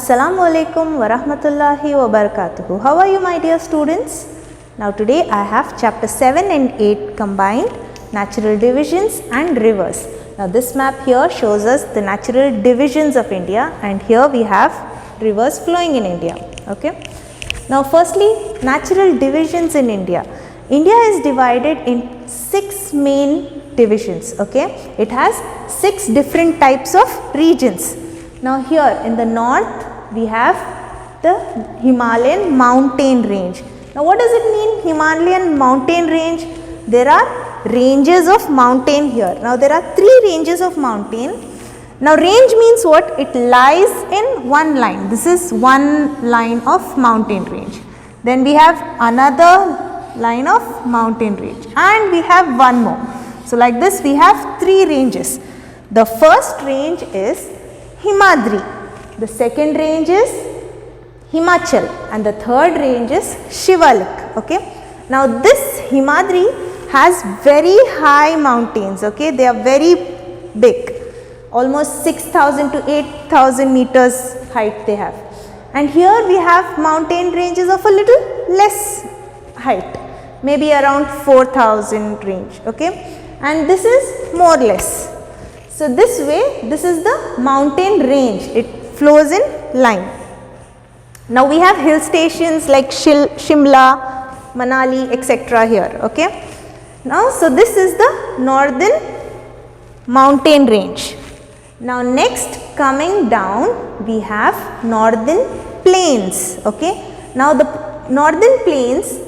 Assalamu alaikum wa rahmatullahi wa barakatuhu. How are you, my dear students? Now today I have chapter 7 and 8 combined, natural divisions and rivers. Now this map here shows us the natural divisions of India, and here we have rivers flowing in India. Okay. Now firstly, natural divisions in India. India is divided in 6 main divisions. Okay. It has 6 different types of regions. Now here in the north we have the Himalayan mountain range. Now what does it mean, Himalayan mountain range? There are ranges of mountain here. Now there are 3 ranges of mountain. Now range means what? It lies in one line. This is one line of mountain range. Then we have another line of mountain range, and we have one more. So like this we have 3 ranges. The first range is Himadri, the second range is Himachal, and the third range is Shivalik. Okay. Now this Himadri has very high mountains. Okay, they are very big, almost 6,000 to 8,000 meters height they have. And here we have mountain ranges of a little less height, maybe around 4,000 range. Okay, and this is more or less. So this way, this is the mountain range, it flows in line. Now we have hill stations like Shimla, Manali, etc. here. Okay. Now so this is the northern mountain range. Now next, coming down we have northern plains. Okay. Now the northern plains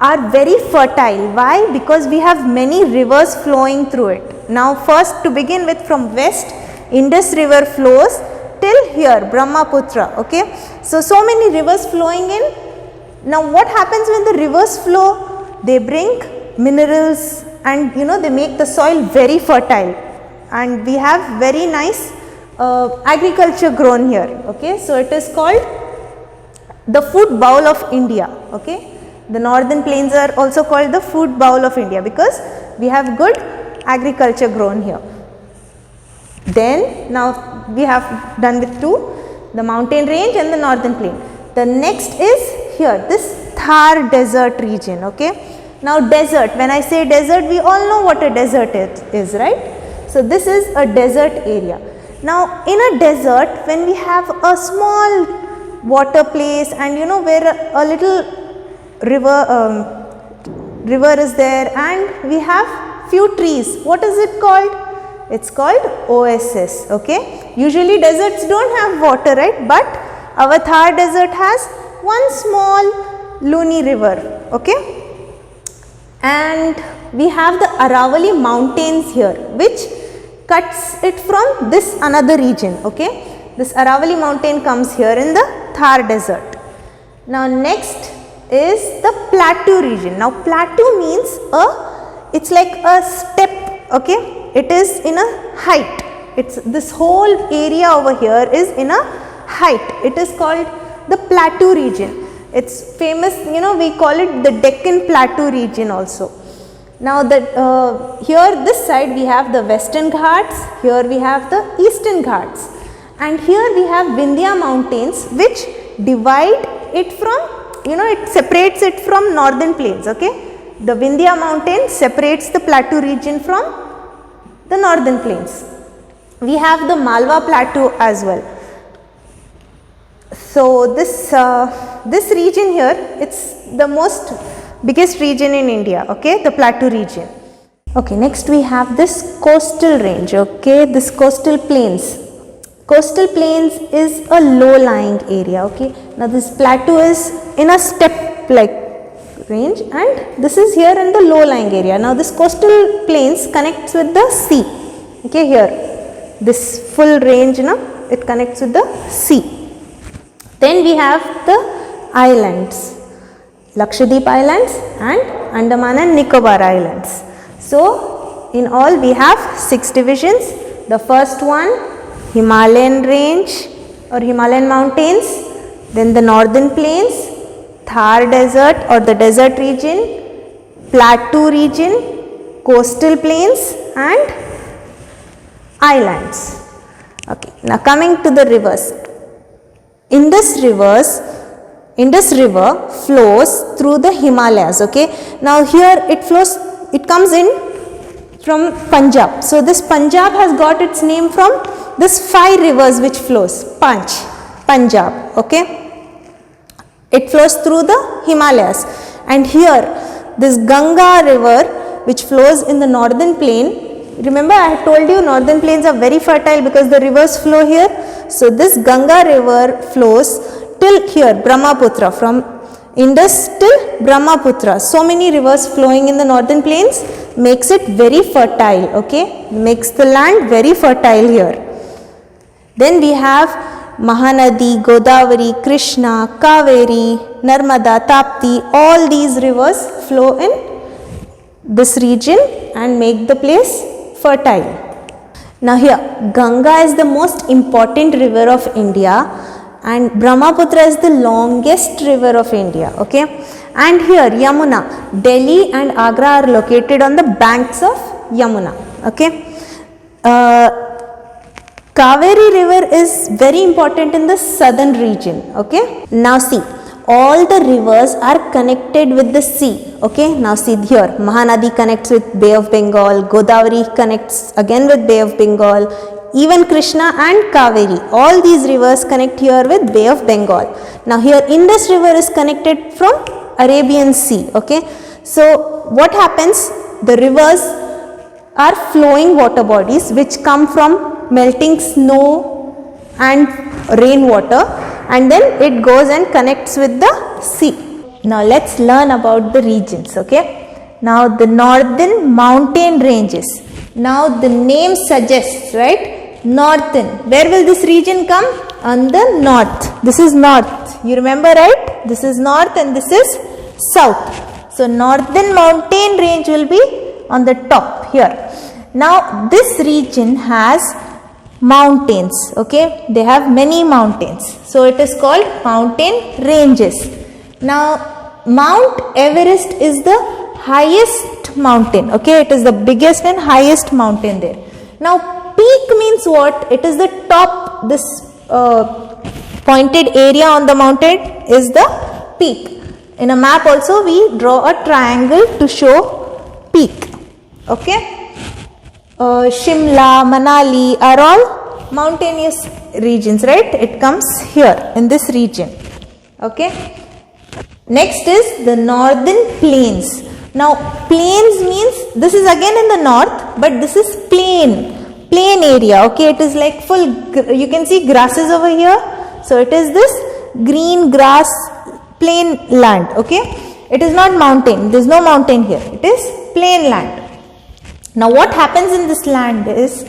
are very fertile. Why? Because we have many rivers flowing through it. Now first, to begin with, from west, Indus river flows till here, Brahmaputra. Okay. So many rivers flowing in. Now what happens when the rivers flow? They bring minerals, and they make the soil very fertile, and we have very nice agriculture grown here. Okay. So it is called the food bowl of India. Okay. The northern plains are also called the food bowl of India because we have good agriculture grown here. Then now we have done with 2, the mountain range and the northern plain. The next is here, this Thar desert region. Okay. Now desert, when I say desert, we all know what a desert is, right? So this is a desert area. Now in a desert, when we have a small water place, and where a little river is there, and we have few trees, what is it called? It's called oasis. Okay. Usually deserts don't have water, right? But our Thar desert has one small Luni river. Okay. And we have the Aravalli mountains here, which cuts it from this another region. Okay. This Aravalli mountain comes here in the Thar desert. Now next is the plateau region. Now plateau means it's like a step. Okay. It is in a height. It's this whole area over here is in a height. It is called the plateau region. It's famous, we call it the Deccan Plateau region also. Now here this side we have the Western Ghats, here we have the Eastern Ghats, and here we have Vindhya mountains, which divide it from, it separates it from northern plains. Okay. The Vindhya mountain separates the plateau region from the northern plains. We have the Malwa plateau as well. So this region here, it's the biggest region in India. Okay, the plateau region. Okay, next we have this coastal range. Okay, this coastal plains. Coastal plains is a low-lying area. Okay, now this plateau is in a step-like range, and this is here in the low-lying area. Now this coastal plains connects with the sea. Okay, here this full range, it connects with the sea. Then we have the islands, Lakshadweep Islands and Andaman and Nicobar Islands. So in all we have 6 divisions. The first one, Himalayan range or Himalayan mountains, then the northern plains, Thar desert or the desert region, plateau region, coastal plains and islands. Okay. Now coming to the rivers. Indus River flows through the Himalayas. Okay. Now here it comes in from Punjab. So this Punjab has got its name from this 5 rivers which flows. Punjab. Okay. It flows through the Himalayas. And here this Ganga river which flows in the northern plain. Remember I had told you northern plains are very fertile because the rivers flow here. So this Ganga river flows till here, Brahmaputra, from Indus till Brahmaputra. So many rivers flowing in the northern plains makes it very fertile, okay, makes the land very fertile here. Then we have Mahanadi, Godavari, Krishna, Kaveri, Narmada, Tapti, all these rivers flow in this region and make the place fertile. Now here, Ganga is the most important river of India and Brahmaputra is the longest river of India, okay. And here Yamuna, Delhi and Agra are located on the banks of Yamuna, okay. Kaveri river is very important in the southern region, okay. Now see, all the rivers are connected with the sea, okay. Now see here, Mahanadi connects with Bay of Bengal, Godavari connects again with Bay of Bengal, even Krishna and Kaveri, all these rivers connect here with Bay of Bengal. Now here Indus river is connected from Arabian Sea, okay. So what happens, the rivers are flowing water bodies which come from melting snow and rainwater, and then it goes and connects with the sea. Now let's learn about the regions, okay. Now the northern mountain ranges. Now the name suggests, right, northern. Where will this region come? On the north. This is north. You remember, right? This is north and this is south. So northern mountain range will be on the top here. Now this region has mountains, okay. They have many mountains. So it is called mountain ranges. Now Mount Everest is the highest mountain, okay. It is the biggest and highest mountain there. Now peak means what? It is the top, this pointed area on the mountain is the peak. In a map also we draw a triangle to show peak, okay. Shimla, Manali are all mountainous regions, right? It comes here in this region, okay. Next is the northern plains. Now plains means this is again in the north, but this is plain area, okay. It is like full, you can see grasses over here. So it is this green grass plain land, okay. It is not mountain, there is no mountain here, it is plain land. Now what happens in this land is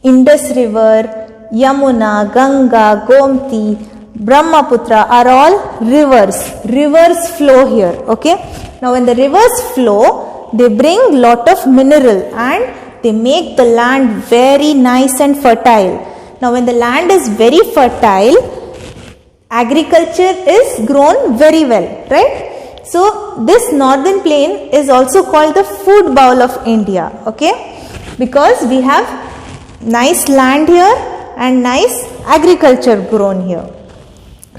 Indus river, Yamuna, Ganga, Gomti, Brahmaputra are all rivers flow here, okay. Now when the rivers flow, they bring lot of mineral and they make the land very nice and fertile. Now when the land is very fertile, agriculture is grown very well, right. So this northern plain is also called the food bowl of India, okay, because we have nice land here and nice agriculture grown here.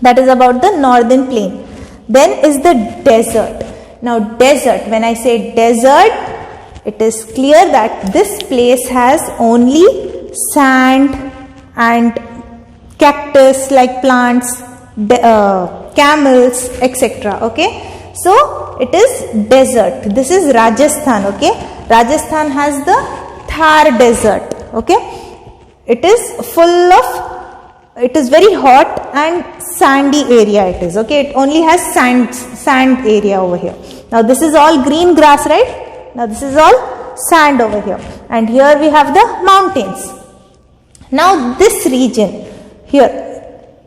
That is about the northern plain. Then is the desert. Now desert, when I say desert, it is clear that this place has only sand and cactus like plants, camels, etc. Okay. So it is desert. This is Rajasthan. Okay. Rajasthan has the Thar desert. Okay. It is full of, it is very hot and sandy area it is. Okay. It only has sand area over here. Now this is all green grass, right? Now this is all sand over here, and here we have the mountains. Now this region here,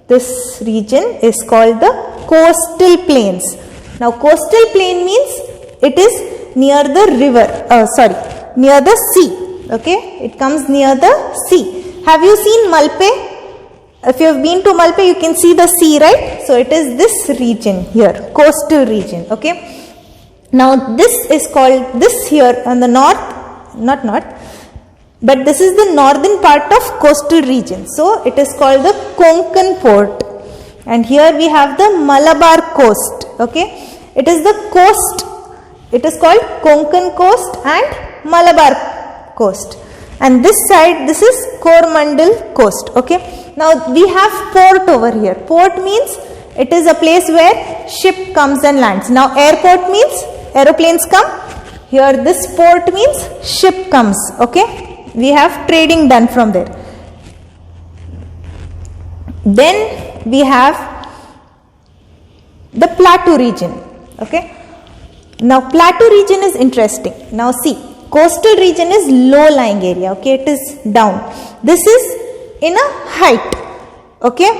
this region is called the coastal plains. Now coastal plain means it is near the river, near the sea. Okay, it comes near the sea. Have you seen Malpe? If you have been to Malpe, you can see the sea, right? So it is this region here, coastal region. Okay. Now this is called, this here on the north, but this is the northern part of coastal region. So it is called the Konkan port. and here we have the Malabar coast. Okay, it is the coast, it is called Konkan coast and Malabar coast, and this side, this is Coromandel coast. Okay, now we have port over here. Port means it is a place where ship comes and lands. Now airport means aeroplanes come. Here this port means ship comes. Okay, we have trading done from there. Then we have the plateau region. Okay, now plateau region is interesting. Now see, coastal region is low lying area. Okay, it is down. This is in a height. Okay,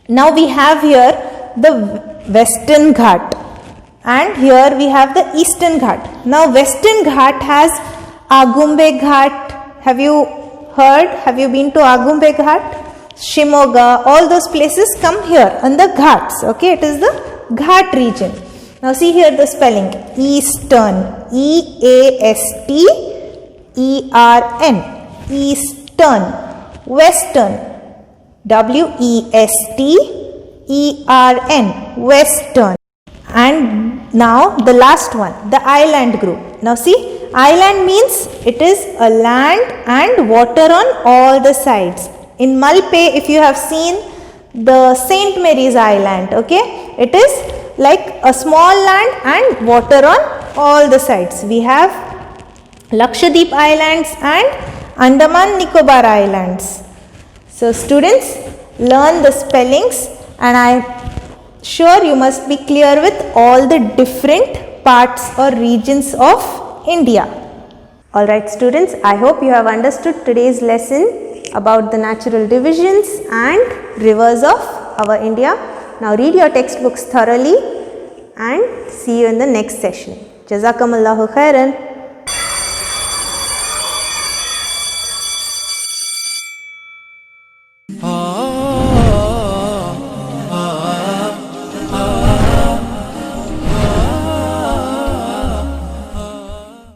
now we have here the Western Ghat and here we have the Eastern Ghat. Now Western Ghat has Agumbe Ghat. Have you heard? Have you been to Agumbe Ghat? Shimoga, all those places come here on the Ghats. Okay, it is the Ghat region. Now see here the spelling, Eastern, E-A-S-T-E-R-N, Eastern, Western, W-E-S-T-E-R-N, Western. And now the last one, the island group. Now see, island means it is a land and water on all the sides. In Malpe, if you have seen the St. Mary's Island, okay, it is like a small land and water on all the sides. We have Lakshadweep Islands and Andaman Nicobar Islands. So students, learn the spellings, and I am sure you must be clear with all the different parts or regions of India. Alright students, I hope you have understood today's lesson about the natural divisions and rivers of our India. Now read your textbooks thoroughly and see you in the next session. Jazakumullahu khairan.